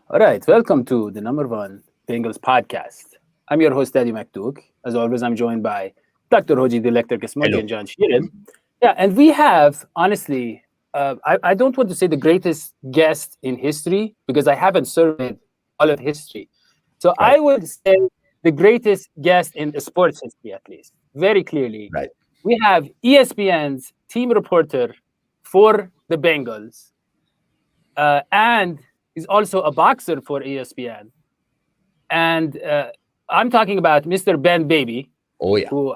All right, welcome to the number one Bengals podcast. I'm your host, Dadio. As always, I'm joined by Dr. Hodgie, the Electric Smoggy, Hello. and John Sheeran. Yeah, and we have, honestly, I don't want to say the greatest guest in history because I haven't surveyed all of history. So I Right, would say the greatest guest in the sports history, at least, very clearly. right. We have ESPN's team reporter for the Bengals, and he's also a boxer for ESPN. And I'm talking about Mr. Ben Baby, Oh yeah, who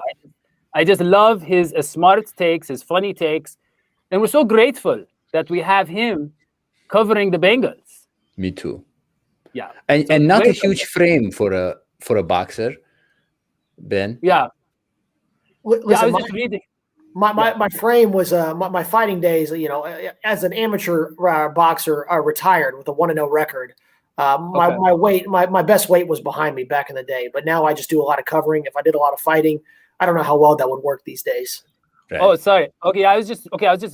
I just love his smart takes, his funny takes, and we're so grateful that we have him covering the Bengals. me too. Yeah, And so and not a welcome. huge frame for a boxer, Ben. Yeah, yeah. I Listen, was just reading. my, Yeah, my, my frame was my fighting days. As an amateur boxer, retired with a 1-0 record. okay. My weight, my best weight was behind me back in the day, but now I just do a lot of covering. If I did a lot of fighting, I don't know how well that would work these days. Oh, Right. sorry. Okay, I was just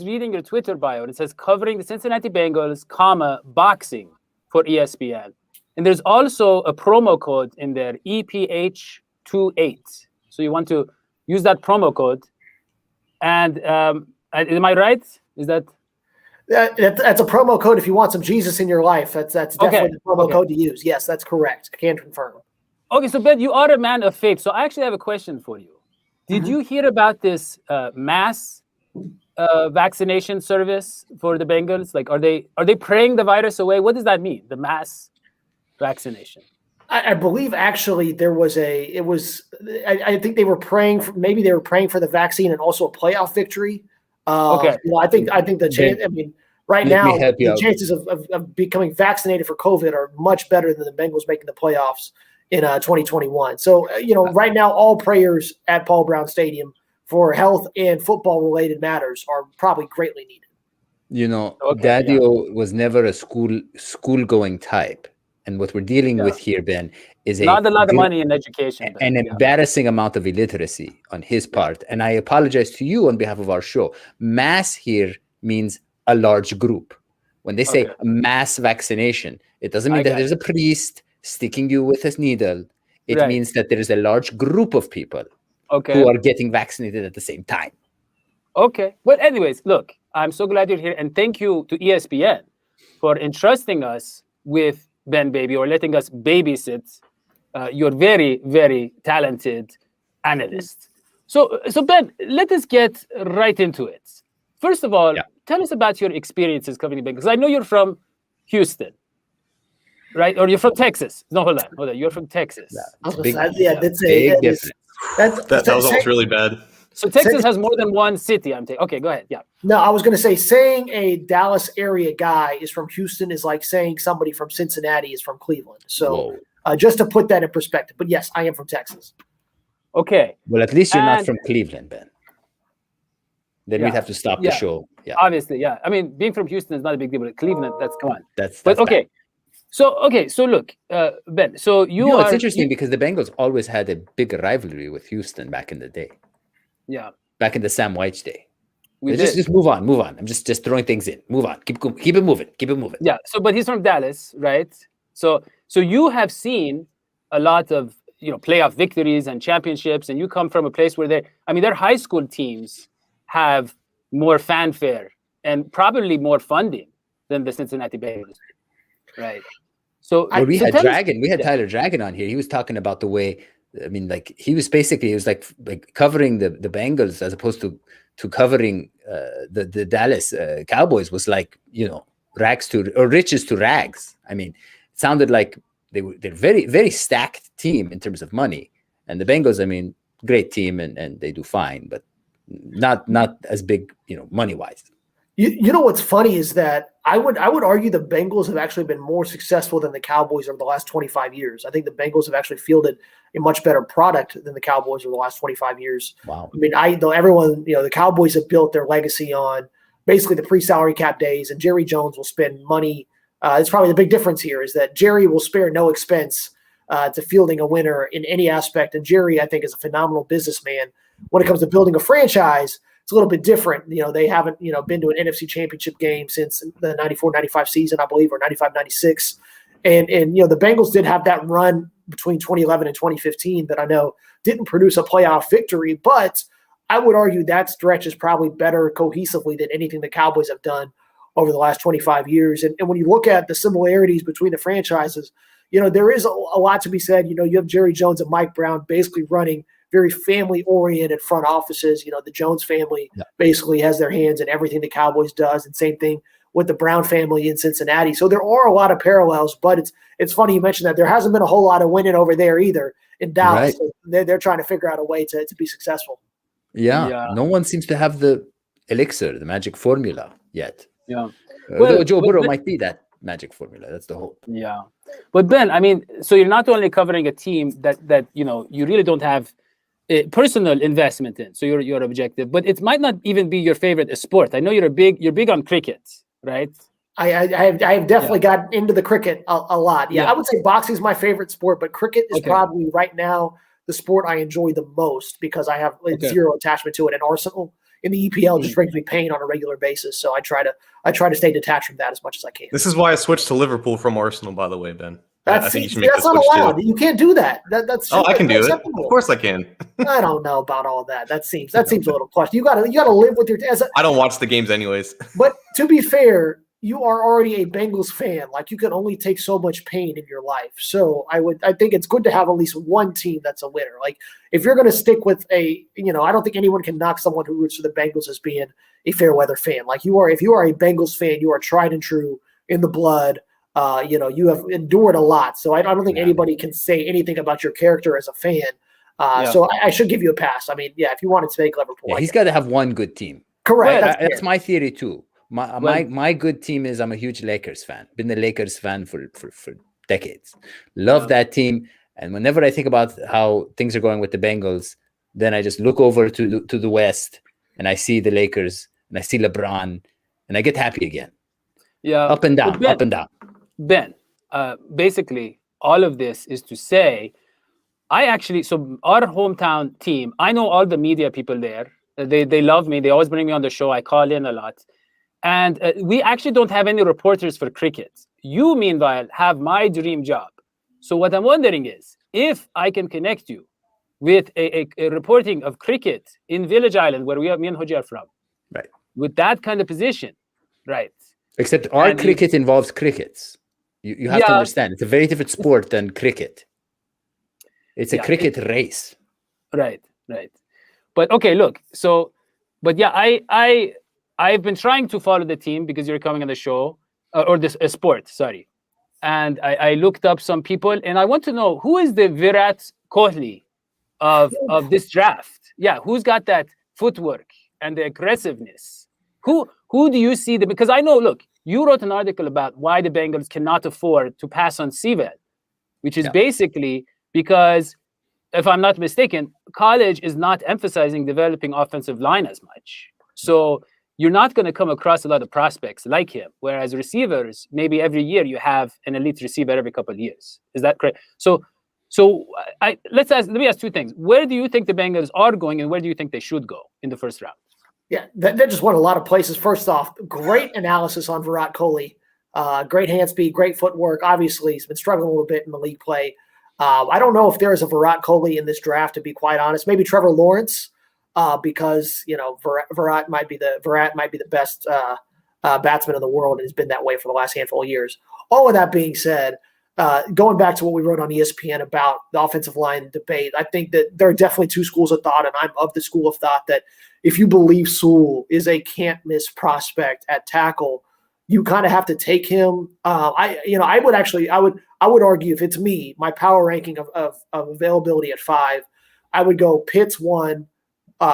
reading your Twitter bio, and it says covering the Cincinnati Bengals, comma boxing for ESPN, and there's also a promo code in there, EPH28. So you want to use that promo code, and am I right? Is that That's a promo code if you want some Jesus in your life. That's okay? definitely the promo Okay. code to use. Yes, that's correct. Can confirm. Okay. So Ben, you are a man of faith. So I actually have a question for you. Did Mhm. you hear about this mass vaccination service for the Bengals? Like, are they praying the virus away? What does that mean? The mass vaccination. I believe actually there was I think they were praying for, maybe they were praying for the vaccine and also a playoff victory. Okay. I think the chance. Ben, I mean, right let me now help you the out. chances of becoming vaccinated for COVID are much better than the Bengals making the playoffs in 2021. So right now all prayers at Paul Brown Stadium for health and football related matters are probably greatly needed. Okay. Yeah. Dadio was never a school going type, and what we're dealing Yeah. with here, Ben, is Not a lot of money in education, Ben. an Yeah. embarrassing amount of illiteracy on his Yeah. part. And I apologize to you on behalf of our show. Mass here means a large group. When they say Okay. mass vaccination, it doesn't I mean that got there's you. a priest sticking you with a needle. It Right. means that there is a large group of people Okay. who are getting vaccinated at the same time. Okay. Well, anyways, look, I'm so glad you're here, and thank you to ESPN for entrusting us with Ben Baby or letting us babysit your very, very talented analyst. So Ben, let us get right into it. First of all, Yeah. tell us about your experiences covering the Bengals. I know you're from Houston, right? Or you're from Texas. No, hold on. You're from Texas. I was Big, gonna say, yeah, that's big a difference. That was almost really bad. So Texas has more than one city. I'm taking. Okay, go ahead. Yeah. No, I was going to say saying a Dallas area guy is from Houston is like saying somebody from Cincinnati is from Cleveland. So Whoa. just to put that in perspective. But yes, I am from Texas. Okay. Well, at least you're not And- from Cleveland, Ben. Then Yeah. we'd have to stop the Yeah. show. Yeah, Obviously, yeah. I mean, being from Houston is not a big deal, but Cleveland, that's come on. that's But bad. okay. So look, Ben. So you It's are interesting because the Bengals always had a big rivalry with Houston back in the day, Yeah, back in the Sam White's day. we just did. just move on. I'm just throwing things in. Move on. Keep it moving. Yeah. So, but he's from Dallas, right? So you have seen a lot of playoff victories and championships, and you come from a place where their high school teams have more fanfare and probably more funding than the Cincinnati Bengals, right? So Well, we so had tell us- Dragon. We had yeah. Tyler Dragon on here. He was talking about the way. I mean, like he was like covering the Bengals as opposed to covering the Dallas Cowboys was like rags to or riches to rags. I mean, it sounded like they're very very stacked team in terms of money, and the Bengals. I mean, great team and they do fine, but not as big money wise. You know what's funny is that I would argue the Bengals have actually been more successful than the Cowboys over the last 25 years. I think the Bengals have actually fielded a much better product than the Cowboys over the last 25 years. Wow. I mean, though everyone, the Cowboys have built their legacy on basically the pre-salary cap days, and Jerry Jones will spend money. It's probably the big difference here is that Jerry will spare no expense to fielding a winner in any aspect. And Jerry, I think, is a phenomenal businessman. When it comes to building a franchise, it's a little bit different. They haven't, been to an NFC championship game since the 94-95 season, I believe, or 95-96. And the Bengals did have that run between 2011 and 2015 that I know didn't produce a playoff victory, but I would argue that stretch is probably better cohesively than anything the Cowboys have done over the last 25 years. And when you look at the similarities between the franchises, there is a lot to be said. You have Jerry Jones and Mike Brown basically running very family-oriented front offices. The Jones family basically has their hands in everything the Cowboys does, and same thing with the Brown family in Cincinnati. So there are a lot of parallels, but it's funny you mentioned that. There hasn't been a whole lot of winning over there either in Dallas. Right. So they're trying to figure out a way to be successful. Yeah, no one seems to have the elixir, the magic formula yet. Yeah. Although Joe Burrow might be that magic formula. That's the hope. Yeah. But Ben, I mean, so you're not only covering a team that you really don't have a personal investment in, so you're objective, but it might not even be your favorite sport. I know you're big on cricket, right? I have definitely gotten into the cricket a lot. Yeah, I would say boxing is my favorite sport, but cricket is probably right now the sport I enjoy the most because I have zero attachment to it. And Arsenal in the EPL just brings me pain on a regular basis, so I try to stay detached from that as much as I can. This is why I switched to Liverpool from Arsenal, by the way, Ben. I think you should make that's the not switch allowed. too. You can't do that. I can do it. Of course I can. I don't know about all that. That seems a little question. You gotta live with your. I don't watch the games anyways. But to be fair, you are already a Bengals fan. Like, you can only take so much pain in your life. So I think it's good to have at least one team that's a winner. Like, if you're going to stick with I don't think anyone can knock someone who roots for the Bengals as being a fair weather fan. Like, if you are a Bengals fan, you are tried and true in the blood. You have endured a lot. So I don't think anybody can say anything about your character as a fan. So I should give you a pass. I mean, if you wanted to make Liverpool. Yeah, he's got to have one good team. Correct. That's my theory too. My good team is I'm a huge Lakers fan. Been a Lakers fan for decades. Love that team. And whenever I think about how things are going with the Bengals, then I just look over to the West and I see the Lakers and I see LeBron and I get happy again. Yeah. Up and down, Ben, up and down. Ben, basically all of this is to say, so our hometown team, I know all the media people there. They love me. They always bring me on the show. I call in a lot. And we actually don't have any reporters for cricket. You, meanwhile, have my dream job. So what I'm wondering is, if I can connect you with a reporting of cricket in Village Island, where me and Hodgie are from, right, with that kind of position, right? Except our cricket involves crickets. You have to understand, it's a very different sport than cricket. It's a cricket race. Right. But okay, look. So, but I've been trying to follow the team because you're coming on the show, or this sport, sorry. And I looked up some people, and I want to know, who is the Virat Kohli of this draft? Yeah, who's got that footwork and the aggressiveness? Who do you see? Because I know, look, you wrote an article about why the Bengals cannot afford to pass on Sewell, which is basically because, if I'm not mistaken, college is not emphasizing developing offensive line as much. So you're not going to come across a lot of prospects like him. Whereas receivers, maybe every year you have an elite receiver every couple of years. Is that correct? So let me ask two things. Where do you think the Bengals are going, and where do you think they should go in the first round? Yeah, they just went a lot of places. First off, great analysis on Virat Kohli. Great hand speed, great footwork. Obviously, he's been struggling a little bit in the league play. I don't know if there is a Virat Kohli in this draft, to be quite honest. Maybe Trevor Lawrence, because Virat might be the best batsman in the world, and has been that way for the last handful of years. All of that being said, going back to what we wrote on ESPN about the offensive line debate, I think that there are definitely two schools of thought, and I'm of the school of thought that if you believe Sewell is a can't-miss prospect at tackle, you kind of have to take him. I would argue, if it's me, my power ranking of availability at 5, I would go Pitts 1,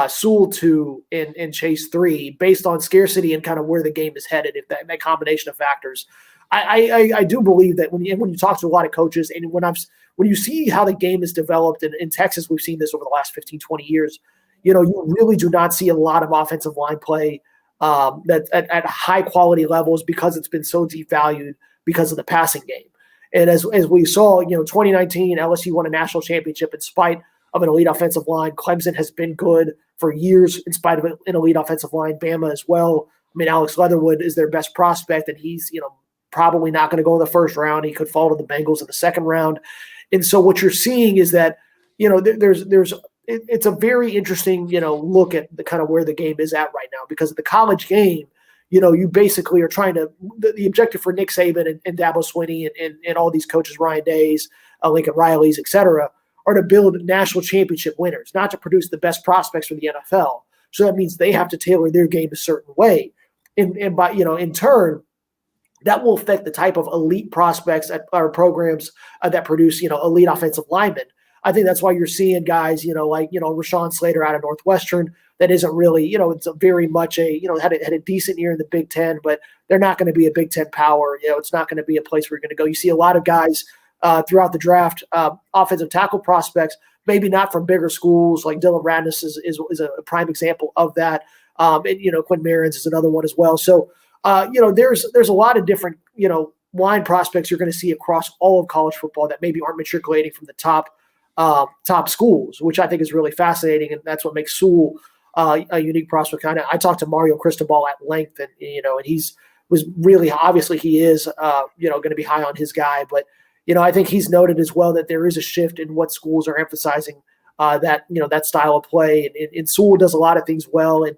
Sewell 2, and Chase 3, based on scarcity and kind of where the game is headed. If that combination of factors, I do believe that when you talk to a lot of coaches, and when you see how the game is developed in Texas, we've seen this over the last 15, 20 years. You really do not see a lot of offensive line play that at high quality levels, because it's been so devalued because of the passing game. And as we saw, 2019, LSU won a national championship in spite of an elite offensive line. Clemson has been good for years in spite of an elite offensive line. Bama as well. I mean, Alex Leatherwood is their best prospect, and he's probably not going to go in the first round. He could fall to the Bengals in the second round. And so what you're seeing is that, it's a very interesting, look at the kind of where the game is at right now, because of the college game, you basically are trying to the objective for Nick Saban and Dabo Swinney and all these coaches, Ryan Days, Lincoln Riley's, et cetera, are to build national championship winners, not to produce the best prospects for the NFL. So that means they have to tailor their game a certain way. And by, in turn, that will affect the type of elite prospects or programs that produce, elite offensive linemen. I think that's why you're seeing guys, like Rashawn Slater out of Northwestern, that isn't really, it's a very much had a decent year in the Big Ten, but they're not going to be a Big Ten power. It's not going to be a place where you're going to go. You see a lot of guys throughout the draft, offensive tackle prospects, maybe not from bigger schools, like Dylan Radness is a prime example of that. And Quinn Marins is another one as well. So, there's a lot of different, line prospects you're going to see across all of college football that maybe aren't matriculating from the top schools, which I think is really fascinating. And that's what makes Sewell a unique prospect. I talked to Mario Cristobal at length, and was really, obviously he is, going to be high on his guy, but I think he's noted as well that there is a shift in what schools are emphasizing that style of play, and Sewell does a lot of things well, and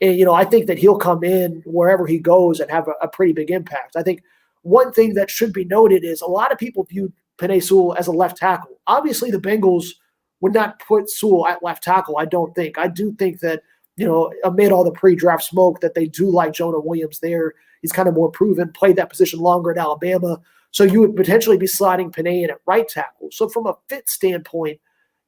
I think that he'll come in wherever he goes and have a pretty big impact. I think one thing that should be noted is a lot of people view Penei Sewell as a left tackle. Obviously, the Bengals would not put Sewell at left tackle, I don't think. I do think that, amid all the pre-draft smoke, that they do like Jonah Williams there. He's kind of more proven, played that position longer at Alabama. So you would potentially be sliding Penei in at right tackle. So from a fit standpoint,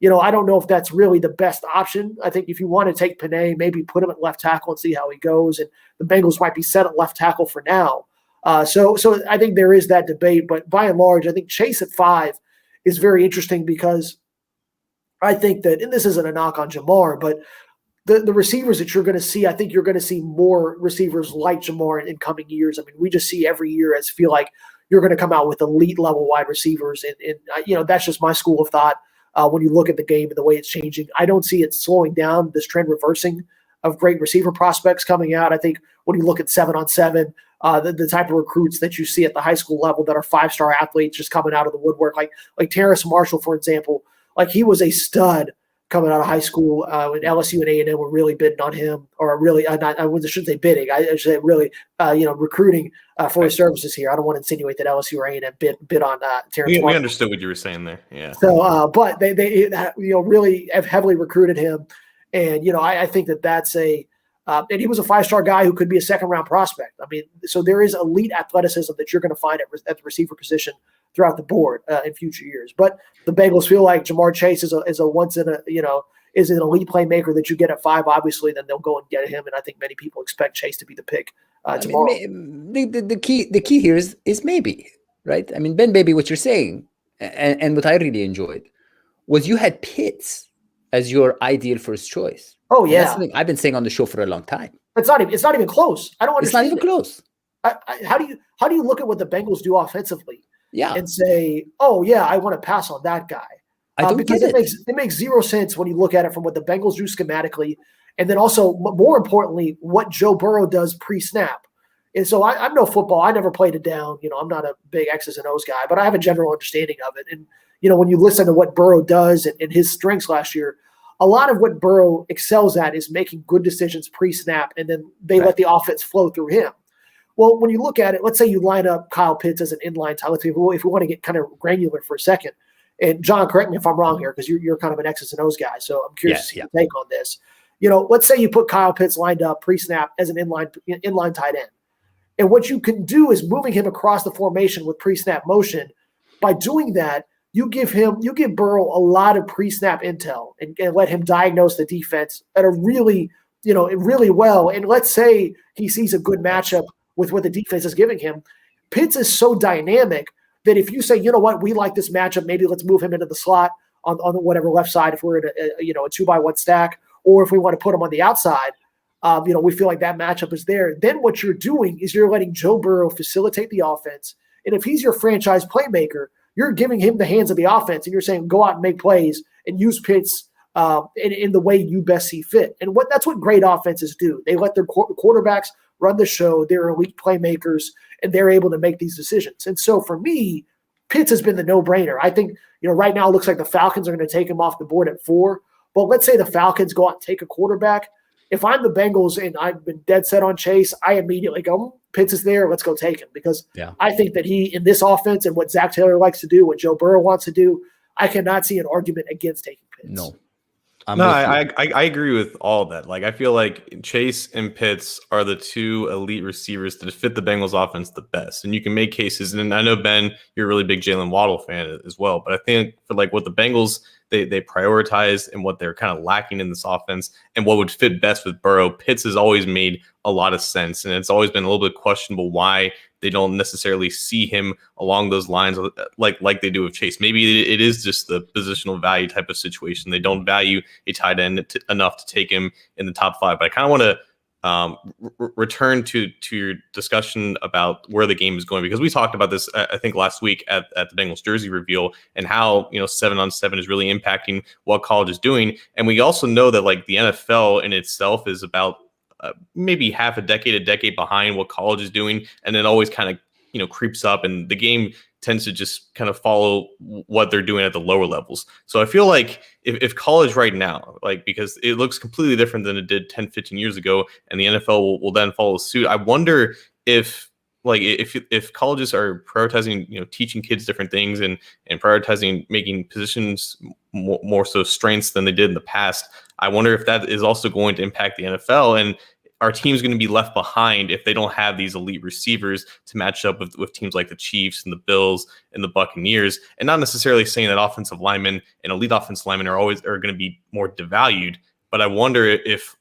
I don't know if that's really the best option. I think if you want to take Penei, maybe put him at left tackle and see how he goes. And the Bengals might be set at left tackle for now. So I think there is that debate. But by and large, I think Chase at 5 is very interesting, because I think that, and this isn't a knock on Jamar, but the receivers that you're going to see, I think you're going to see more receivers like Jamar in coming years. I mean, we just see every year as feel like you're going to come out with elite level wide receivers. And that's just my school of thought. When you look at the game and the way it's changing, I don't see it slowing down, this trend reversing of great receiver prospects coming out. I think when you look at 7-on-7, the type of recruits that you see at the high school level that are 5-star athletes just coming out of the woodwork, like Terrace Marshall, for example, like he was a stud coming out of high school. When LSU and A&M were really bidding on him, or really, I shouldn't say bidding, I should say really, recruiting for his services here. I don't want to insinuate that LSU or A&M bid on Terrace Marshall. We understood what you were saying there. Yeah. So, but they really have heavily recruited him, and I think that's and he was a 5-star guy who could be a second-round prospect. I mean, so there is elite athleticism that you're going to find at the receiver position throughout the board in future years. But the Bengals feel like Jamar Chase is a once in a is an elite playmaker that you get at 5. Obviously, then they'll go and get him, and I think many people expect Chase to be the pick tomorrow. The key here is maybe, right. I mean, Ben, maybe what you're saying, and what I really enjoyed was you had Pitts as your ideal first choice. Oh yeah, that's something I've been saying on the show for a long time. It's not even close. I don't understand. It's not even close. How do you look at what the Bengals do offensively? Yeah, and say, oh yeah, I want to pass on that guy. I don't because get it makes zero sense when you look at it from what the Bengals do schematically, and then also more importantly, what Joe Burrow does pre-snap. And so I'm no football. I never played it down. I'm not a big X's and O's guy, but I have a general understanding of it. And when you listen to what Burrow does and his strengths last year, a lot of what Burrow excels at is making good decisions pre-snap, and then they let the offense flow through him. Well, when you look at it, let's say you line up Kyle Pitts as an inline tight end. If we want to get kind of granular for a second, and John, correct me if I'm wrong here, because you're kind of an X's and O's guy, so I'm curious to see your take on this. Let's say you put Kyle Pitts lined up pre-snap as an inline tight end, and what you can do is moving him across the formation with pre-snap motion. By doing that, you give Burrow a lot of pre-snap intel and let him diagnose the defense at a really well. And let's say he sees a good matchup with what the defense is giving him. Pitts is so dynamic that if you say, we like this matchup, maybe let's move him into the slot on whatever left side if we're in a 2-by-1 stack, or if we want to put him on the outside, we feel like that matchup is there. Then what you're doing is you're letting Joe Burrow facilitate the offense. And if he's your franchise playmaker, you're giving him the hands of the offense, and you're saying, go out and make plays and use Pitts in the way you best see fit. And that's what great offenses do. They let their quarterbacks run the show. They're elite playmakers, and they're able to make these decisions. And so for me, Pitts has been the no-brainer. I think, right now it looks like the Falcons are going to take him off the board at 4. But let's say the Falcons go out and take a quarterback. If I'm the Bengals and I've been dead set on Chase, I immediately go, Pitts is there, let's go take him. Because I think that he, in this offense and what Zach Taylor likes to do, what Joe Burrow wants to do, I cannot see an argument against taking Pitts. No. I agree with all of that. Like, I feel like Chase and Pitts are the 2 elite receivers that fit the Bengals offense the best. And you can make cases. And I know, Ben, you're a really big Jalen Waddle fan as well. But I think for like what the Bengals they prioritize and what they're kind of lacking in this offense and what would fit best with Burrow, Pitts has always made a lot of sense. And it's always been a little bit questionable why they don't necessarily see him along those lines like they do with Chase. Maybe it is just the positional value type of situation. They don't value a tight end enough to take him in the top 5. But I kind of want to return to your discussion about where the game is going, because we talked about this, I think, last week at the Bengals jersey reveal, and how 7-on-7 is really impacting what college is doing. And we also know that like the NFL in itself is about maybe half a decade behind what college is doing, and it always kind of creeps up, and the game tends to just kind of follow what they're doing at the lower levels. So I feel like if college right now, like, because it looks completely different than it did 10, 15 years ago, and the NFL will then follow suit, I wonder if colleges are prioritizing, teaching kids different things and prioritizing making positions more so strengths than they did in the past. I wonder if that is also going to impact the NFL, and our team's going to be left behind if they don't have these elite receivers to match up with teams like the Chiefs and the Bills and the Buccaneers. And not necessarily saying that offensive linemen and elite offensive linemen are going to be more devalued, but I wonder if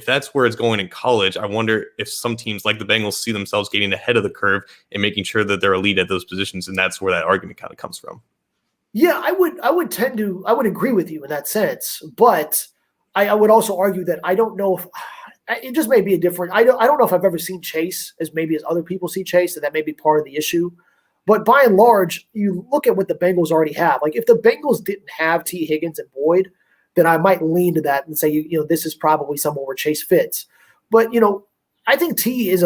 that's where it's going in college. I wonder if some teams like the Bengals see themselves getting ahead of the curve and making sure that they're elite at those positions, and that's where that argument kind of comes from. Yeah, I would agree with you in that sense, but I would also argue that I don't know if it just may be a different. I don't know if I've ever seen Chase as other people see Chase, and that may be part of the issue. But by and large, you look at what the Bengals already have. Like, if the Bengals didn't have T. Higgins and Boyd, then I might lean to that and say, this is probably somewhere where Chase fits. But I think T has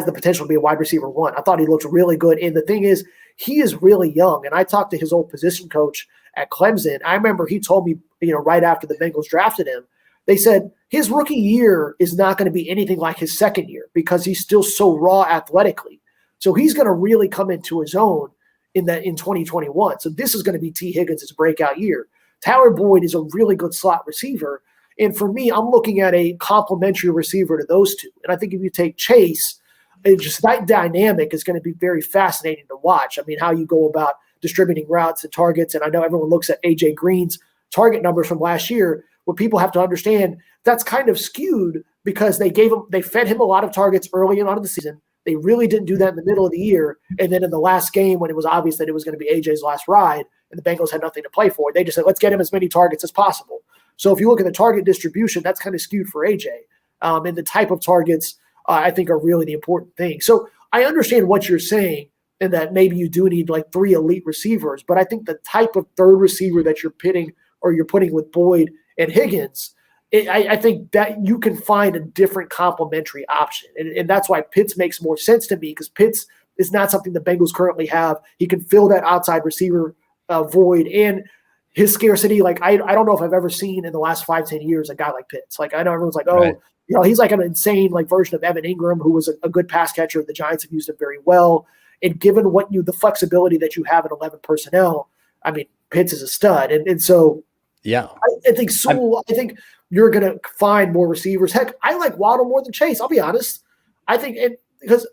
the potential to be a wide receiver 1. I thought he looked really good, and the thing is, he is really young. And I talked to his old position coach at Clemson. I remember he told me, right after the Bengals drafted him, they said his rookie year is not going to be anything like his second year because he's still so raw athletically. So he's going to really come into his own in 2021. So this is going to be T. Higgins' breakout year. Tyler Boyd is a really good slot receiver. And for me, I'm looking at a complementary receiver to those two. And I think if you take Chase, just that dynamic is going to be very fascinating to watch. I mean, how you go about distributing routes and targets. And I know everyone looks at A.J. Green's target numbers from last year. What people have to understand, that's kind of skewed because they fed him a lot of targets early on in the season. They really didn't do that in the middle of the year. And then in the last game, when it was obvious that it was going to be AJ's last ride and the Bengals had nothing to play for, they just said, let's get him as many targets as possible. So if you look at the target distribution, that's kind of skewed for AJ. And the type of targets, I think, are really the important thing. So I understand what you're saying, and that maybe you do need like 3 elite receivers. But I think the type of third receiver that you're putting with Boyd and Higgins, I think that you can find a different complementary option. And that's why Pitts makes more sense to me, because Pitts is not something the Bengals currently have. He can fill that outside receiver void, and his scarcity. Like, I don't know if I've ever seen in the last 5-10 years a guy like Pitts. Like, I know everyone's like, oh, right. He's like an insane version of Evan Ingram, who was a good pass catcher. The Giants have used him very well. And given the flexibility that you have in 11 personnel, I mean, Pitts is a stud. And so yeah, I think Sewell, I think you're going to find more receivers. Heck, I like Waddle more than Chase. I'll be honest. I think because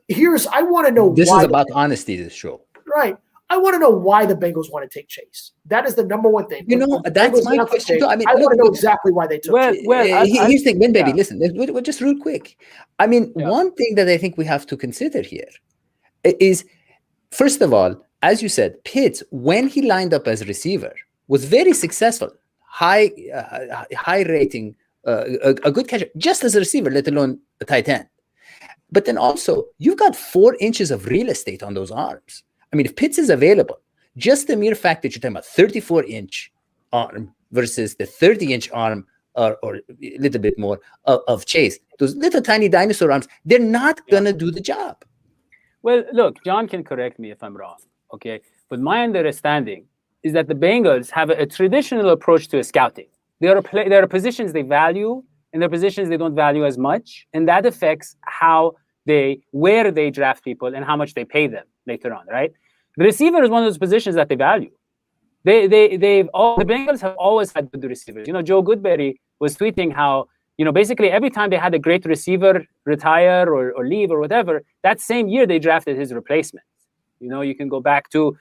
I want to know this why is about honesty, this show. Right. I want to know why the Bengals want to take Chase. That is the number one thing. That's my question too. I mean, I want to know exactly why they took Chase. Here's the thing, baby. Listen, we're just real quick. I mean, one thing that I think we have to consider here is, first of all, as you said, Pitts, when he lined up as receiver, was very successful. High rating, a good catcher, just as a receiver, let alone a tight end. But then also, you've got 4 inches of real estate on those arms. I mean, if Pitts is available, just the mere fact that you're talking about 34-inch arm versus the 30-inch arm or a little bit more of Chase. Those little tiny dinosaur arms, they're not going to do the job. Well, look, John can correct me if I'm wrong, okay? But my understanding is that the Bengals have a traditional approach to scouting. There are positions they value, and there are positions they don't value as much, and that affects where they draft people and how much they pay them later on, right? The receiver is one of those positions that they value. The Bengals have always had good receivers. Joe Goodberry was tweeting how, basically every time they had a great receiver retire or leave or whatever, that same year they drafted his replacement. You can go back to,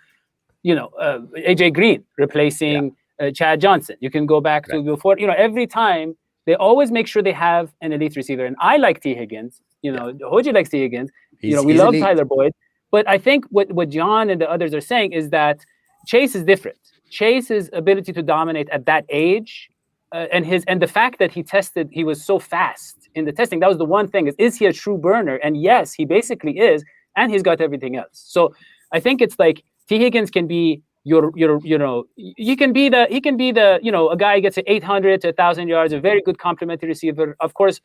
AJ Green replacing Chad Johnson. You can go back to before, every time they always make sure they have an elite receiver. And I like T. Higgins. Hodgie likes T. Higgins. We love elite. Tyler Boyd. But I think what John and the others are saying is that Chase is different. Chase's ability to dominate at that age and the fact that he was so fast in the testing, that was the one thing. Is he a true burner? And yes, he basically is, and he's got everything else. So I think it's like T. Higgins can be he can be the a guy who gets 800 to 1,000 yards, a very good complementary receiver. Of course,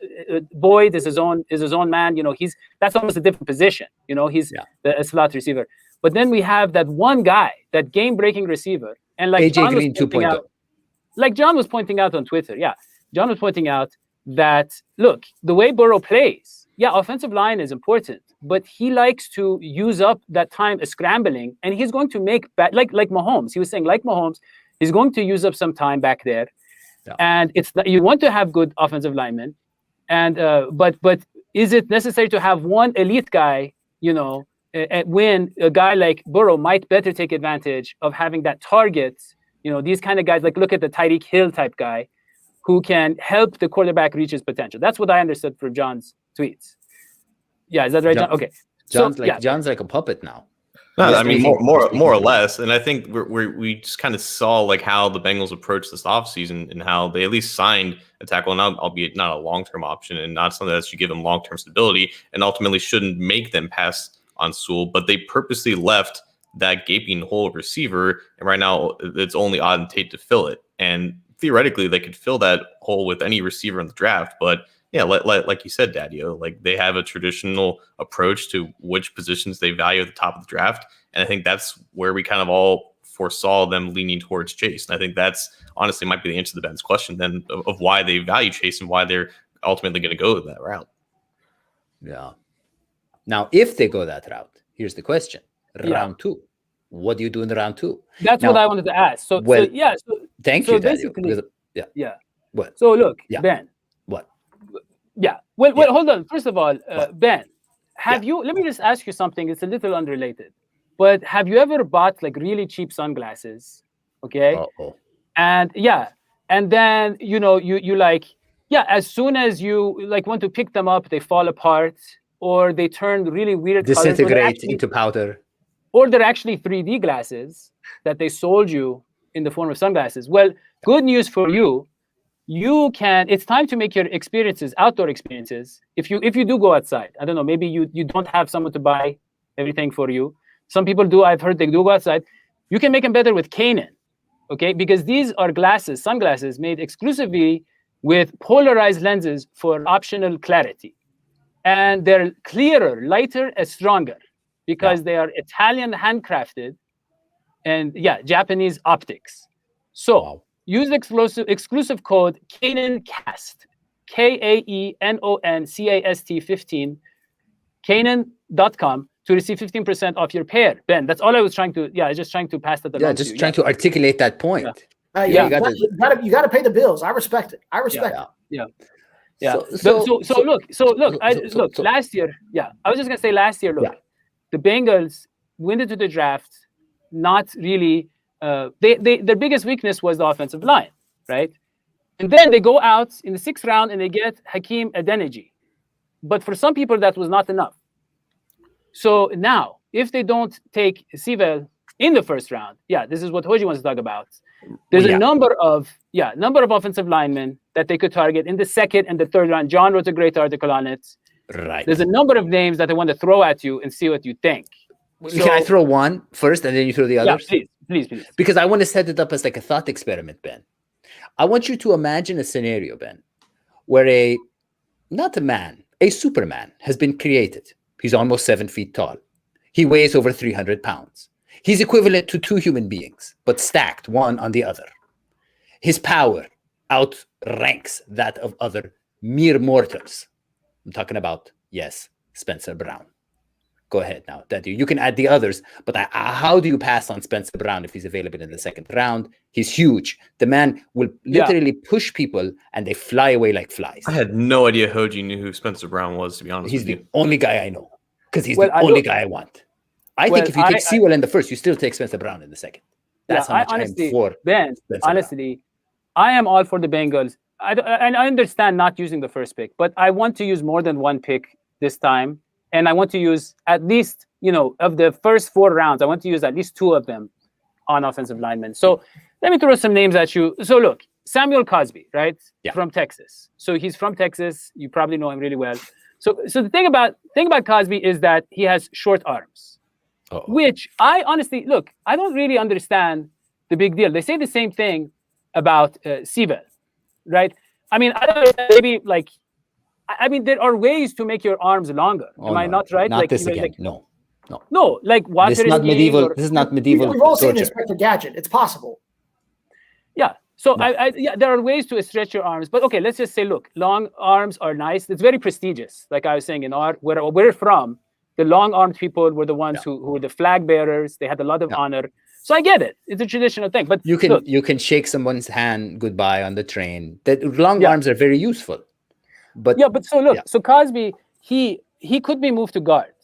Boyd is his own man. That's almost a different position. He's a slot receiver. But then we have that one guy, that game-breaking receiver, and like AJ Green 2.0. Like John was pointing out on Twitter, John was pointing out that look, the way Burrow plays, offensive line is important, but he likes to use up that time scrambling, and he's going to make like Mahomes. He was saying, like Mahomes, he's going to use up some time back there, and you want to have good offensive linemen, and but is it necessary to have one elite guy? When a guy like Burrow might better take advantage of having that target. These kind of guys, like look at the Tyreek Hill type guy, who can help the quarterback reach his potential. That's what I understood from John's tweets. Yeah, is that right, John? Okay. John's like a puppet now. No, I mean more or less, and I think we just kind of saw like how the Bengals approached this offseason and how they at least signed a tackle, and albeit not a long-term option and not something that should give them long-term stability, and ultimately shouldn't make them pass on Sewell, but they purposely left that gaping hole receiver, and right now it's only Auden Tate to fill it. And theoretically, they could fill that hole with any receiver in the draft, but like you said, Dadio, like they have a traditional approach to which positions they value at the top of the draft, and I think that's where we kind of all foresaw them leaning towards Chase. And I think that's honestly might be the answer to Ben's question then of why they value Chase and why they're ultimately going to go that route. Yeah. Now, if they go that route, here's the question: round two. What do you do in round two? That's what I wanted to ask. So thank you, Dadio. What? So look, Ben. What? Yeah. Well, hold on. First of all, Ben, have you? Let me just ask you something. It's a little unrelated, but have you ever bought like really cheap sunglasses? Okay. Uh-oh. And then you like, as soon as you like want to pick them up, they fall apart or they turn really weird colors, disintegrate into powder. Or they're actually 3D glasses that they sold you in the form of sunglasses. Well, good news for you. It's time to make your outdoor experiences. If you do go outside, I don't know, maybe you don't have someone to buy everything for you. Some people do. I've heard they do go outside. You can make them better with Kanan, okay? Because these are sunglasses made exclusively with polarized lenses for optional clarity. And they're clearer, lighter, and stronger because they are Italian handcrafted and Japanese optics. So use the exclusive code KANONCAST, KAENONCAST 15, Kanan.com to receive 15% off your pair. Ben, that's all I was trying to. I was just trying to pass that along. Just trying to articulate that point. You got to pay the bills. I respect it. Yeah. So look. Last year, I was just gonna say last year. Look, the Bengals went into the draft not really. Their biggest weakness was the offensive line, right? And then they go out in the 6th round and they get Hakeem Adeniji. But for some people, that was not enough. So now, if they don't take Sewell in the 1st round, this is what Hodgie wants to talk about. There's a number of offensive linemen that they could target in the 2nd and the 3rd round. John wrote a great article on it. Right. There's a number of names that I want to throw at you and see what you think. Can I throw one first and then you throw the others? Yeah, please. Because I want to set it up as like a thought experiment, Ben. I want you to imagine a scenario, Ben, where a Superman has been created. He's almost 7 feet tall. He weighs over 300 pounds. He's equivalent to 2 human beings, but stacked one on the other. His power outranks that of other mere mortals. I'm talking about, yes, Spencer Brown. Go ahead now, Dadio. You can add the others, but how do you pass on Spencer Brown if he's available in the second round? He's huge. The man will literally push people, and they fly away like flies. I had no idea Hodgie knew who Spencer Brown was, to be honest He's with the you. only guy I know, because he's the only guy I want. I think if you take Sewell in the first, you still take Spencer Brown in the second. That's how much I'm for Ben, honestly, I am all for the Bengals. I understand not using the first pick, but I want to use more than one pick this time. And I want to use at least, of the first 4 rounds, I want to use at least 2 of them on offensive linemen. So let me throw some names at you. So look, Samuel Cosby, right? Yeah. From Texas. So he's from Texas. You probably know him really well. So the thing about Cosby is that he has short arms, which I honestly, look, I don't really understand the big deal. They say the same thing about Sewell, right? I mean, I don't know, maybe like, there are ways to make your arms longer. Am I not right? Not like, this again. No. Like water. This is not medieval. This is not medieval. We've all seen Inspector Gadget. It's possible. Yeah. So there are ways to stretch your arms. But okay, let's just say, look, long arms are nice. It's very prestigious. Like I was saying, where we're from, the long-armed people were the ones who were the flag bearers. They had a lot of honor. So I get it. It's a traditional thing. But you can shake someone's hand goodbye on the train. The long arms are very useful. But so Cosby, he could be moved to guard,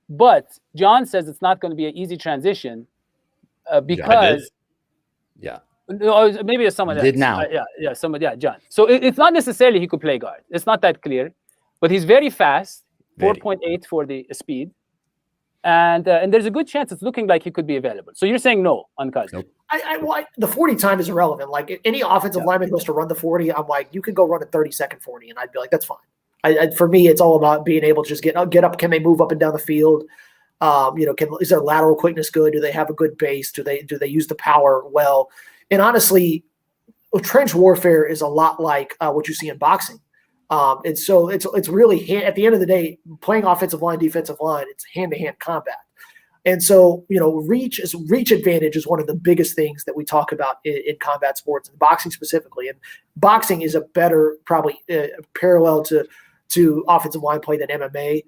but John says it's not going to be an easy transition because maybe it's someone else. Now. John. So it's not necessarily he could play guard. It's not that clear, but he's very fast, 4.8 for the speed, and there's a good chance it's looking like he could be available. So you're saying no on Cosby? Nope. The 40 time is irrelevant. Like any offensive lineman goes to run the 40, I'm like, you can go run a 30-second 40, and I'd be like, that's fine. For me, it's all about being able to just get up. Can they move up and down the field? Is their lateral quickness good? Do they have a good base? Do they use the power well? And honestly, trench warfare is a lot like what you see in boxing. And so it's really at the end of the day, playing offensive line, defensive line, it's hand-to-hand combat. And so, reach advantage is one of the biggest things that we talk about in combat sports and boxing specifically. And boxing is a better probably parallel to offensive line play than MMA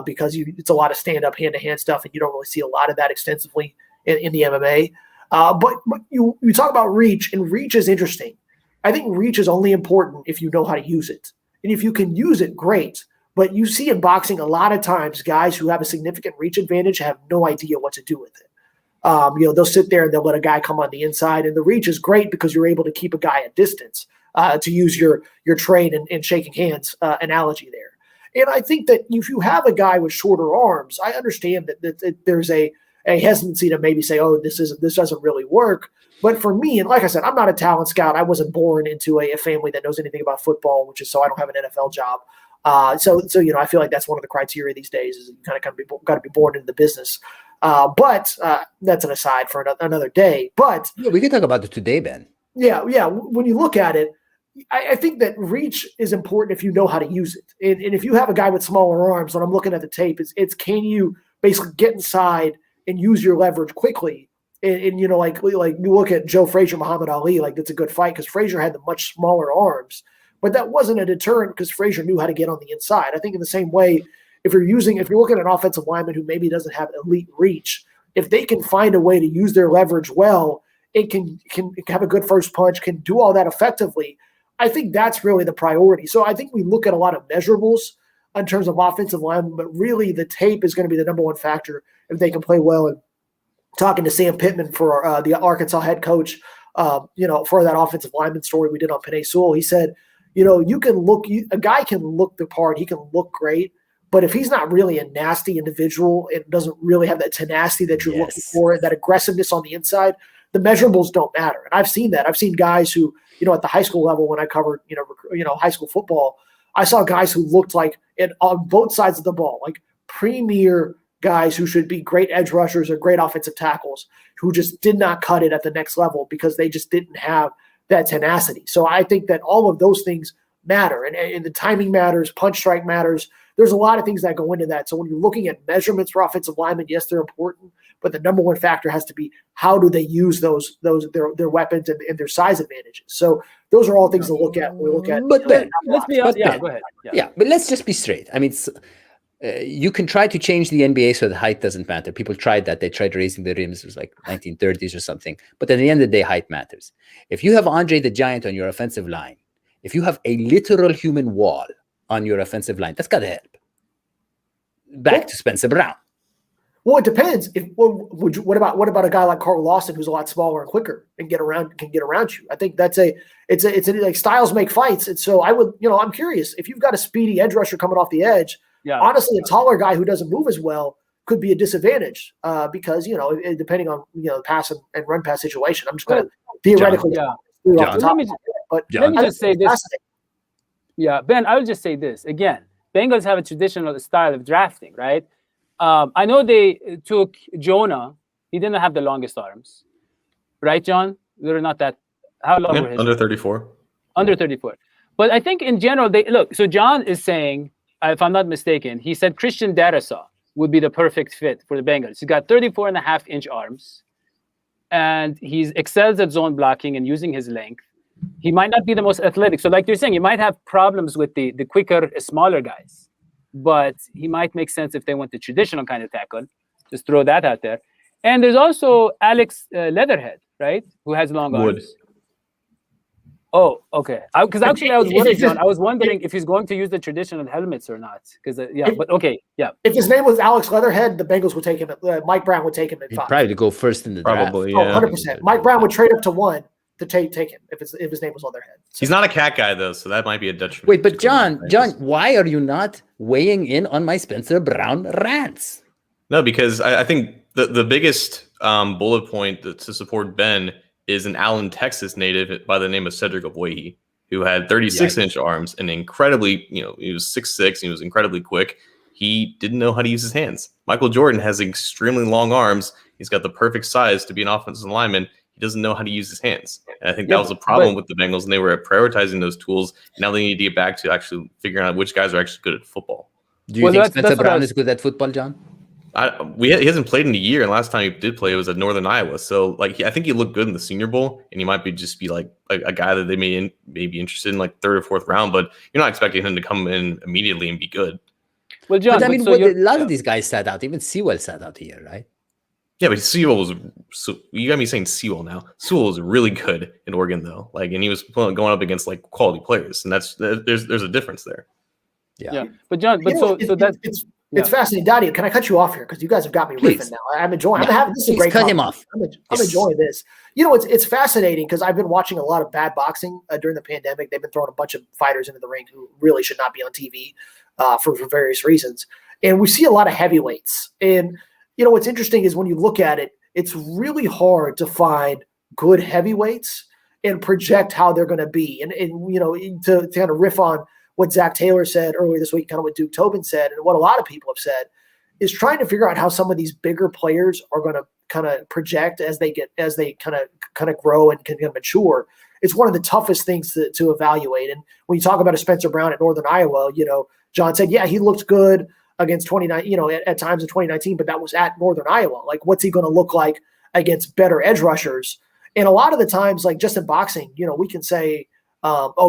because it's a lot of stand-up hand-to-hand stuff, and you don't really see a lot of that extensively in the MMA. But you talk about reach, and reach is interesting. I think reach is only important if you know how to use it. And if you can use it, great. But you see in boxing a lot of times guys who have a significant reach advantage have no idea what to do with it. They'll sit there and they'll let a guy come on the inside. And the reach is great because you're able to keep a guy at distance, to use your trade and shaking hands analogy there. And I think that if you have a guy with shorter arms, I understand that there's a hesitancy to maybe say, oh, this doesn't really work. But for me, and like I said, I'm not a talent scout. I wasn't born into a family that knows anything about football, which is so I don't have an NFL job. So I feel like that's one of the criteria these days is you kind of got to be born into the business. But that's an aside for another day. But we can talk about it today, Ben. Yeah. When you look at it, I think that reach is important if you know how to use it. And if you have a guy with smaller arms, when I'm looking at the tape, it's can you basically get inside and use your leverage quickly? And like you look at Joe Frazier, Muhammad Ali, like that's a good fight because Frazier had the much smaller arms. But that wasn't a deterrent because Frazier knew how to get on the inside. I think in the same way, if you're looking at an offensive lineman who maybe doesn't have elite reach, if they can find a way to use their leverage well, it can have a good first punch, can do all that effectively. I think that's really the priority. So I think we look at a lot of measurables in terms of offensive linemen, but really the tape is going to be the number one factor if they can play well. And talking to Sam Pittman for the Arkansas head coach, for that offensive lineman story we did on Penei Sewell, he said, a guy can look the part, he can look great, but if he's not really a nasty individual and doesn't really have that tenacity that you're looking for, that aggressiveness on the inside, the measurables don't matter. And I've seen that. I've seen guys who, at the high school level when I covered, high school football, I saw guys who looked like on both sides of the ball, like premier guys who should be great edge rushers or great offensive tackles who just did not cut it at the next level because they just didn't have that tenacity. So I think that all of those things matter, and the timing matters, punch strike matters. There's a lot of things that go into that. So when you're looking at measurements for offensive linemen, yes, they're important, but the number one factor has to be how do they use their weapons and their size advantages. So those are all things to look at when we look at. But Ben, let's be honest. Yeah, go ahead. Yeah, but let's just be straight. I mean, you can try to change the NBA so the height doesn't matter. People tried that. They tried raising the rims. It was like 1930s or something. But at the end of the day, height matters. If you have Andre the Giant on your offensive line, if you have a literal human wall on your offensive line, that's got to help. Back to Spencer Brown. Well, it depends. What about a guy like Carl Lawson, who's a lot smaller and quicker and can get around you? I think it's like styles make fights. And so I'm curious if you've got a speedy edge rusher coming off the edge. Yeah. Honestly, a taller guy who doesn't move as well could be a disadvantage because depending on pass and run pass situation. I'm just going to theoretically. Let me just say this. Yeah, Ben, I will just say this again. Bengals have a traditional style of drafting, right? I know they took Jonah. He didn't have the longest arms, right, John? They're not that. How long were his? Under 34. Under 34. But I think in general, so John is saying, if I'm not mistaken, he said Christian Darrisaw would be the perfect fit for the Bengals. He's got 34.5-inch arms, and he excels at zone blocking and using his length. He might not be the most athletic. So like you're saying, you might have problems with the quicker, smaller guys. But he might make sense if they want the traditional kind of tackle. Just throw that out there. And there's also Alex Leatherhead, right? Who has long arms. Oh, okay. Because actually I was wondering, John, I was wondering if he's going to use the traditional helmets or not. Because, but okay, yeah. If his name was Alex Leatherhead, the Bengals would take him. Mike Brown would take him at 5. He'd probably go first in the draft. Probably, yeah. 100%. Mike Brown would trade up to 1 to take him if his name was Leatherhead. So. He's not a cat guy though, so that might be a detriment. Wait, but John, why are you not weighing in on my Spencer Brown rants? No, because I think the biggest bullet point to support Ben is an Allen, Texas native by the name of Cedric Obwehi, who had 36-inch arms and incredibly, he was 6'6", and he was incredibly quick. He didn't know how to use his hands. Michael Jordan has extremely long arms. He's got the perfect size to be an offensive lineman. He doesn't know how to use his hands. And I think that was a problem with the Bengals, and they were prioritizing those tools. Now they need to get back to actually figuring out which guys are actually good at football. Do you think Spencer Brown is good at football, John? He hasn't played in a year, and last time he did play, it was at Northern Iowa. So, I think he looked good in the Senior Bowl, and he might just be like a guy that they may be interested in, like 3rd or 4th round. But you're not expecting him to come in immediately and be good. Well, John, a lot of these guys sat out. Even Sewell sat out here, right? Yeah, but Sewell was. So you got me saying Sewell now. Sewell was really good in Oregon, though. And he was going up against quality players, and there's a difference there. Yeah. But John, it's fascinating. Dadio, can I cut you off here? Because you guys have got me riffing now. I'm enjoying. I'm having this is a great. Cut him off. I'm enjoying this. It's fascinating because I've been watching a lot of bad boxing during the pandemic. They've been throwing a bunch of fighters into the ring who really should not be on TV for various reasons, and we see a lot of heavyweights. And what's interesting is when you look at it, it's really hard to find good heavyweights and project how they're going to be. And to kind of riff on what Zach Taylor said earlier this week, kind of what Duke Tobin said, and what a lot of people have said, is trying to figure out how some of these bigger players are going to kind of project as they kind of grow and can mature. It's one of the toughest things to evaluate. And when you talk about a Spencer Brown at Northern Iowa, John said, yeah, he looked good against 29, at times in 2019, but that was at Northern Iowa. What's he going to look like against better edge rushers? And a lot of the times, just in boxing, we can say,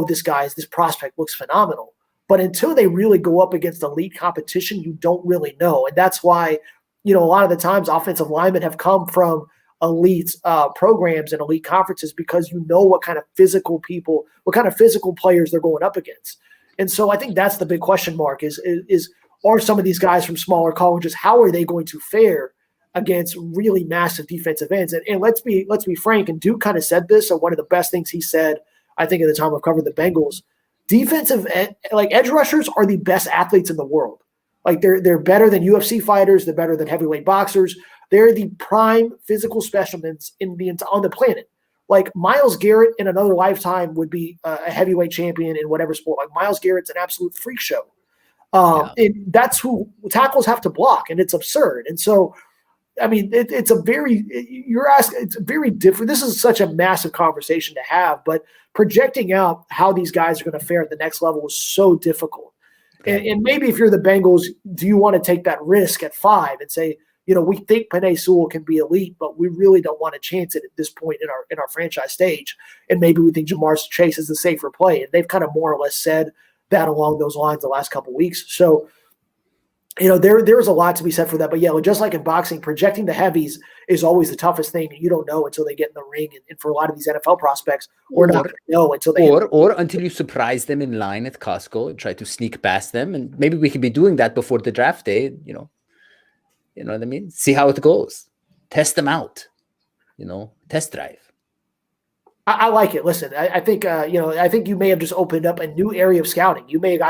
this prospect looks phenomenal. But until they really go up against elite competition, you don't really know. And that's why, a lot of the times offensive linemen have come from elite programs and elite conferences because what kind of physical players they're going up against. And so I think that's the big question mark is are some of these guys from smaller colleges, how are they going to fare against really massive defensive ends? And let's be frank, and Duke kind of said this, or one of the best things he said, I think at the time I've covered the Bengals, edge rushers are the best athletes in the world. They're better than UFC fighters, they're better than heavyweight boxers. They're the prime physical specimens on the planet. Myles Garrett in another lifetime would be a heavyweight champion in whatever sport. Myles Garrett's an absolute freak show. And that's who tackles have to block, and it's absurd. And so I mean, it's a very it's very different. This is such a massive conversation to have, but projecting out how these guys are going to fare at the next level is so difficult. And maybe if you're the Bengals, do you want to take that risk at 5 and say, we think Penei Sewell can be elite, but we really don't want to chance it at this point in our franchise stage. And maybe we think Jamar Chase is the safer play. And they've kind of more or less said that along those lines the last couple of weeks. So, there's a lot to be said for that. But yeah, just like in boxing, projecting the heavies is always the toughest thing. You don't know until they get in the ring. And for a lot of these NFL prospects, we're not going to know until they or until you surprise them in line at Costco and try to sneak past them. And maybe we could be doing that before the draft day, You know what I mean? See how it goes. Test them out. Test drive. I like it. Listen, I think I think you may have just opened up a new area of scouting. You may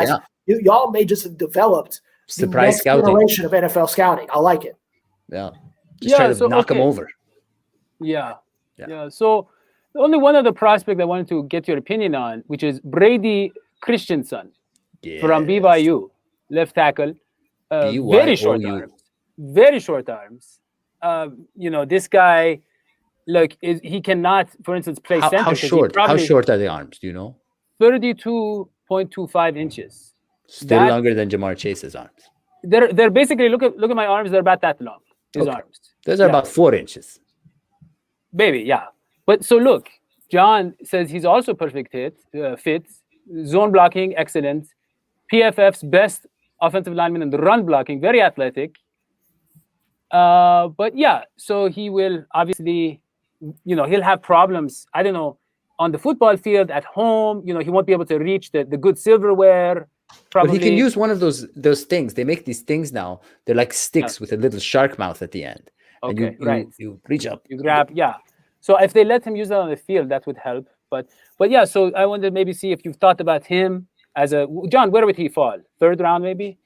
y'all may just have developed surprise the scouting generation of NFL scouting. I like it. Yeah. Just try to knock them over. Yeah. So only one other prospect I wanted to get your opinion on, which is Brady Christensen from BYU, left tackle. Very short arms. Very short arms. This guy, he cannot, for instance, play center. How short? How short are the arms? Do you know? 32.25 inches. Still longer than Jamar Chase's arms. They're basically look at my arms. They're about that long. His arms. Those are about 4 inches. Maybe, yeah. But so look, John says he's also perfect fit. Zone blocking, excellent. PFF's best offensive lineman in the run blocking, very athletic. But yeah, so he will obviously, he'll have problems. I don't know, on the football field, at home. He won't be able to reach the good silverware. Probably. But he can use one of those things. They make these things now. They're like sticks with a little shark mouth at the end. Okay, and you reach up. You grab, yeah. So if they let him use that on the field, that would help. But yeah, so I wanted to maybe see if you've thought about him as John, where would he fall? 3rd round, maybe?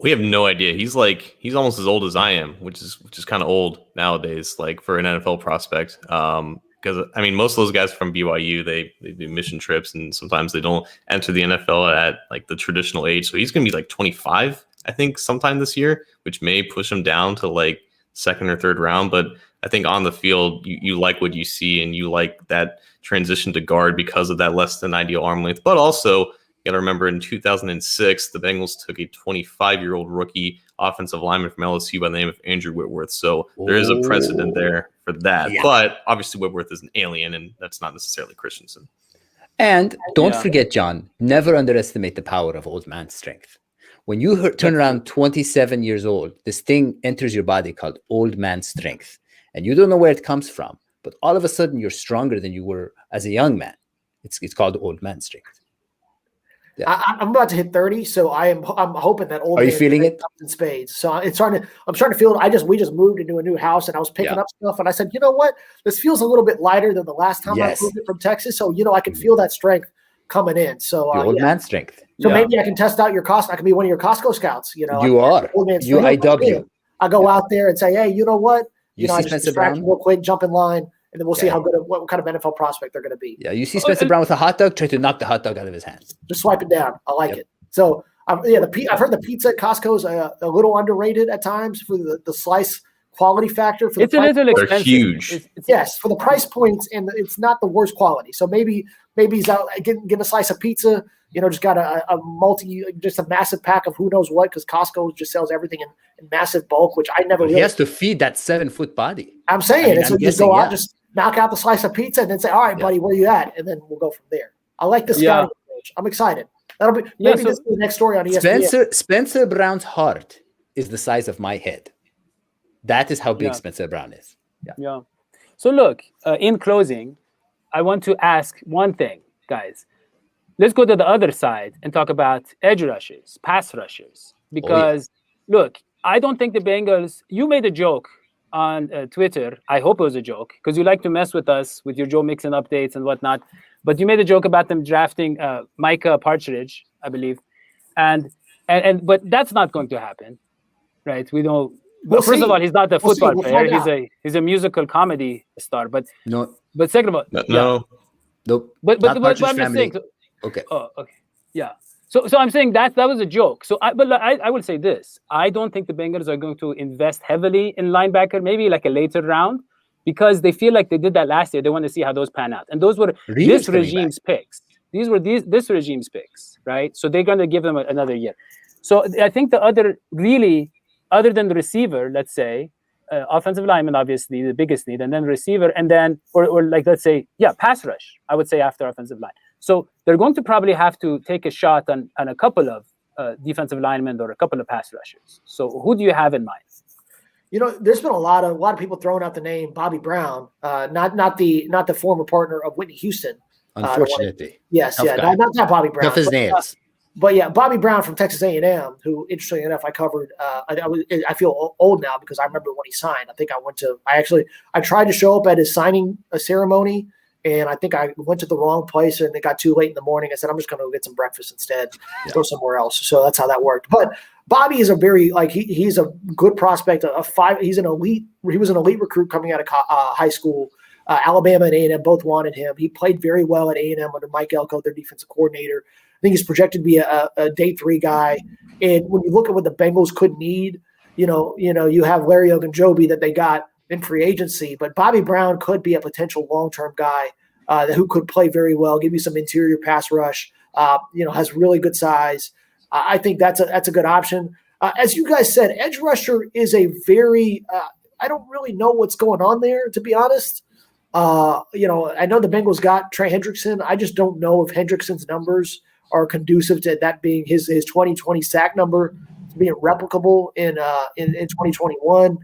We have no idea. He's almost as old as I am, which is kind of old nowadays, for an NFL prospect. Because most of those guys from BYU, they do mission trips, and sometimes they don't enter the NFL at the traditional age. So he's going to be 25, I think, sometime this year, which may push him down to 2nd or 3rd round. But I think on the field, you like what you see, and you like that transition to guard because of that less than ideal arm length. But also, you got to remember in 2006, the Bengals took a 25-year-old rookie offensive lineman from LSU by the name of Andrew Whitworth. So there is a precedent there for that. Yeah. But obviously Whitworth is an alien, and that's not necessarily Christensen. And don't forget, John, never underestimate the power of old man strength. When you turn around 27 years old, this thing enters your body called old man strength. And you don't know where it comes from. But all of a sudden, you're stronger than you were as a young man. It's called old man strength. Yeah. I'm about to hit 30, so I'm hoping that old. Are you feeling it? In spades. So I'm starting to feel it. We just moved into a new house, and I was picking up stuff, and I said, you know what? This feels a little bit lighter than the last time I moved it from Texas. So I can feel that strength coming in. So old man strength. So maybe I can test out your Costco. I can be one of your Costco scouts. You are. UIW. I go out there and say, hey, you know what? You see I just Spencer Brown real quick, jump in line. And then we'll see what kind of NFL prospect they're going to be. Yeah, you see Spencer Brown with a hot dog, try to knock the hot dog out of his hands. Just swipe it down. I like it. So, I've heard the pizza at Costco is a little underrated at times for the slice quality factor. It's a little expensive. They're huge. Yes, for the price points, and it's not the worst quality. So maybe he's out getting a slice of pizza. Just got a massive pack of who knows what, because Costco just sells everything in massive bulk, which I never. He has to feed that 7-foot body. I'm saying so. Just go out, just knock out the slice of pizza, and then say, "All right, buddy, where you at?" And then we'll go from there. I like this scouting approach. I'm excited. That'll be maybe this is the next story on ESPN. Spencer Brown's heart is the size of my head. That is how big Spencer Brown is. Yeah. So look, in closing, I want to ask one thing, guys. Let's go to the other side and talk about edge rushers, pass rushers. Because, look, I don't think the Bengals – you made a joke on Twitter. I hope it was a joke, because you like to mess with us with your Joe Mixon updates and whatnot. But you made a joke about them drafting Micah Partridge, I believe. But that's not going to happen, right? We don't – well, first of all, he's not a football player. He's a musical comedy star. But second of all – Nope. But I'm just saying – okay. Oh, okay. Yeah. So I'm saying that was a joke. So I will say this: I don't think the Bengals are going to invest heavily in linebacker, maybe like a later round, because they feel like they did that last year. They want to see how those pan out, and those were Reeves this regime's picks. These were this regime's picks, right? So they're going to give them another year. So I think the other other than the receiver, let's say, offensive lineman, obviously the biggest need, and then receiver, and then or like let's say, pass rush. I would say after offensive line. So they're going to probably have to take a shot on a couple of defensive linemen or a couple of pass rushers. So who do you have in mind? There's been a lot of people throwing out the name Bobby Brown, not the former partner of Whitney Houston. Unfortunately, not that Bobby Brown. Tough as nails. But yeah, Bobby Brown from Texas A&M, who, interestingly enough, I covered. I feel old now because I remember when he signed. I think I tried to show up at his signing ceremony, and I think I went to the wrong place, and it got too late in the morning. I said, I'm just going to go get some breakfast instead, go somewhere else. So that's how that worked. But Bobby is a very he's a good prospect. He was an elite recruit coming out of high school. Alabama and A&M both wanted him. He played very well at A&M under Mike Elko, their defensive coordinator. I think he's projected to be a day 3 guy. And when you look at what the Bengals could need, you have Larry Ogunjobi that they got in free agency, but Bobby Brown could be a potential long-term guy who could play very well, give you some interior pass rush, has really good size. I think that's a good option. As you guys said, edge rusher is a very I don't really know what's going on there, to be honest. I know the Bengals got Trey Hendrickson. I just don't know if Hendrickson's numbers are conducive to that being his 2020 sack number being replicable in 2021.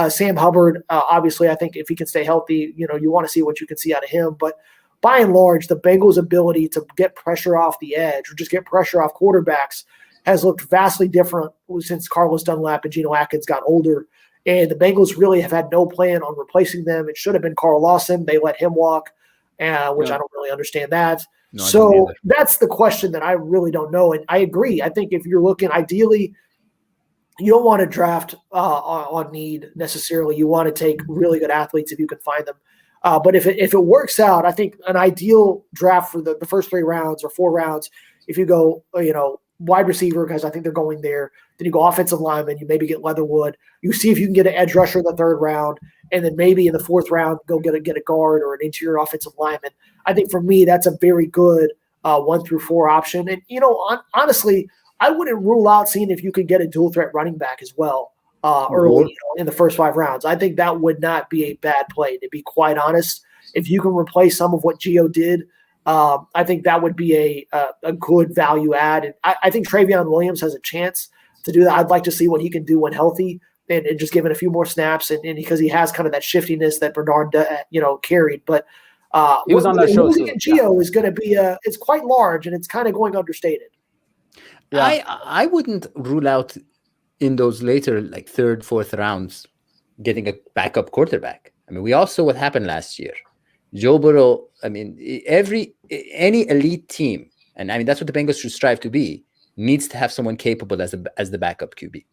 Sam Hubbard, obviously, I think if he can stay healthy, you want to see what you can see out of him. But by and large, the Bengals' ability to get pressure off the edge or just get pressure off quarterbacks has looked vastly different since Carlos Dunlap and Geno Atkins got older. And the Bengals really have had no plan on replacing them. It should have been Carl Lawson. They let him walk, which I don't really understand that. No, so that's the question that I really don't know. And I agree. I think if you're looking ideally, you don't want to draft on need necessarily. You want to take really good athletes if you can find them. But if it works out, I think an ideal draft for the first 3 rounds or 4 rounds, if you go, wide receiver, because I think they're going there. Then you go offensive lineman. You maybe get Leatherwood. You see if you can get an edge rusher in the 3rd round, and then maybe in the 4th round go get a guard or an interior offensive lineman. I think for me that's a very good 1 through 4 option. And honestly, I wouldn't rule out seeing if you could get a dual threat running back as well early in the first 5 rounds. I think that would not be a bad play, to be quite honest. If you can replace some of what Gio did, I think that would be a good value add. And I think Travion Williams has a chance to do that. I'd like to see what he can do when healthy and just given a few more snaps, and because he has kind of that shiftiness that Bernard carried. But he was on that show. Losing Gio is going to be it's quite large, and it's kind of going understated. Yeah. I wouldn't rule out in those later, like 3rd, 4th rounds, getting a backup quarterback. I mean, we all saw what happened last year. Joe Burrow, I mean, any elite team, and I mean, that's what the Bengals should strive to be, needs to have someone capable as the backup QB.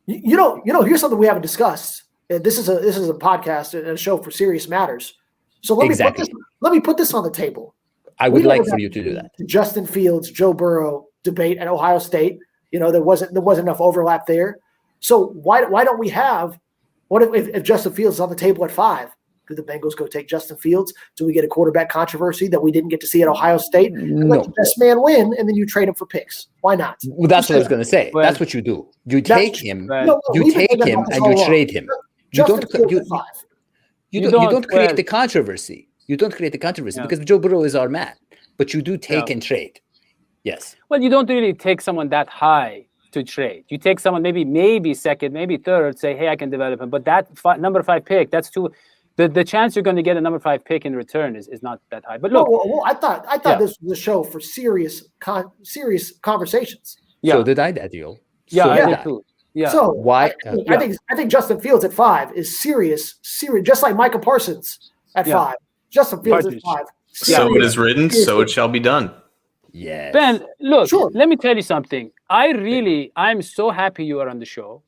Here's something we haven't discussed. This is a podcast and a show for serious matters. So let me put this on the table. I would like for you to do that. Justin Fields, Joe Burrow debate at Ohio State. There wasn't enough overlap there. So why don't we have? What if Justin Fields is on the table at 5? Do the Bengals go take Justin Fields? Do we get a quarterback controversy that we didn't get to see at Ohio State? No. Let the best man win, and then you trade him for picks. Why not? Well, that's what I was going to say. That's what you do. You take him, and you trade him. You don't create the controversy. You don't create the controversy because Joe Burrow is our man. But you do take and trade. Yes. Well, you don't really take someone that high to trade. You take someone maybe 2nd, maybe 3rd, say, hey, I can develop him. But that number 5 pick, that's too. The chance you're going to get a number 5 pick in return is not that high. But look, I thought this was a show for serious conversations. Yeah. So did I, Dadio. I did too. Yeah. So why? I think Justin Fields at 5 is serious, just like Micah Parsons at 5. Justin Fields at 5. So it is written, so it shall be done. Yeah. Ben, look, let me tell you something. I'm so happy you are on the show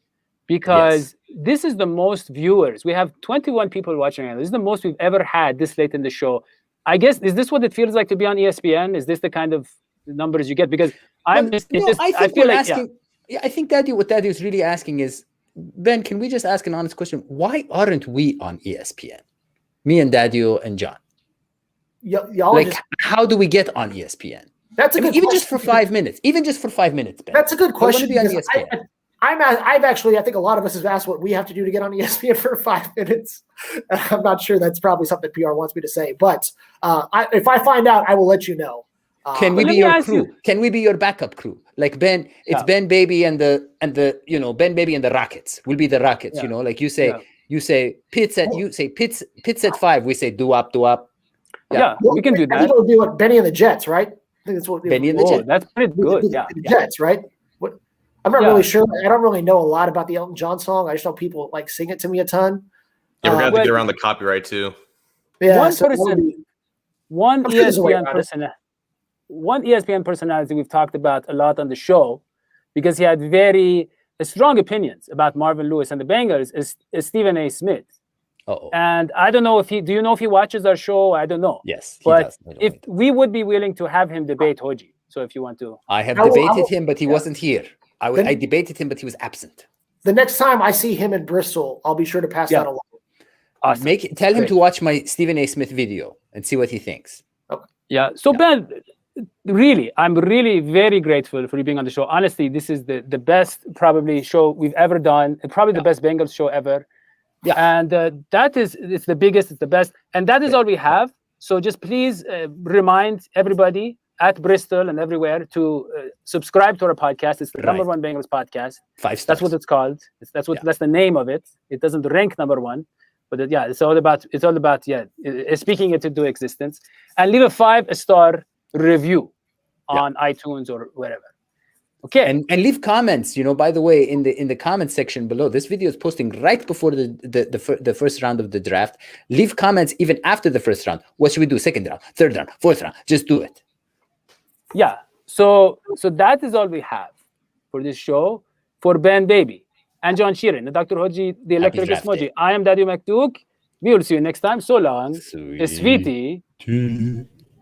because this is the most viewers. We have 21 people watching. This is the most we've ever had this late in the show. I guess, is this what it feels like to be on ESPN? Is this the kind of numbers you get, because I I think feel we're like asking. Yeah, I think what Dadio is really asking is, Ben, can we just ask an honest question? Why aren't we on ESPN? Me and Dadio and John. Y'all Like, how do we get on ESPN? That's a good even question. just for 5 minutes. Even just for 5 minutes, Ben. That's a good question. I want to be on ESPN. I've actually, I think a lot of us have asked what we have to do to get on ESPN for 5 minutes. I'm not sure that's probably something PR wants me to say, but if I find out, I will let you know. Can we be your crew? Can we be your backup crew? Like Ben, it's Ben Baby and the Ben Baby and the Rockets. We'll be the Rockets. Yeah. Like you say Pitts at 5. We say do up. Yeah, we can do that. I think it would be what Benny and the Jets, right? I think that's what Benny and the Jets. That's pretty good. Yeah, the Jets, right? I'm not really sure. I don't really know a lot about the Elton John song. I just know people like sing it to me a ton. Yeah, we're gonna have to get around the copyright too. Yeah, one ESPN personality we've talked about a lot on the show, because he had very strong opinions about Marvin Lewis and the Bengals, is Stephen A. Smith. And I don't know do you know if he watches our show? I don't know. Yes, but if we would be willing to have him debate Hodgie. So if you want to. I have debated him, but he wasn't here. I debated him, but he was absent. The next time I see him in Bristol, I'll be sure to pass that along. Awesome. Tell him to watch my Stephen A. Smith video and see what he thinks. Okay. Yeah. So Ben, really, I'm really very grateful for you being on the show. Honestly, this is the best probably show we've ever done, and probably the best Bengals show ever. Yeah. And it's the biggest, it's the best, and that is all we have. So just please remind everybody at Bristol and everywhere to subscribe to our podcast. It's the number one Bengals podcast. 5 stars. That's what it's called. That's the name of it. It doesn't rank number one, but it's all about speaking it into existence. And leave a 5-star review on iTunes or wherever. Okay. And leave comments. By the way, in the comment section below, this video is posting right before the first round of the draft. Leave comments even after the first round. What should we do? Second round, third round, fourth round? Just do it. Yeah. So that is all we have for this show. For Ben Baby and John Sheeran, the Dr. Hodgie, the Electric Esmoji. I am Dadio McDuke. We will see you next time. So long. Sweetie.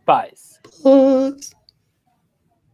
Pies.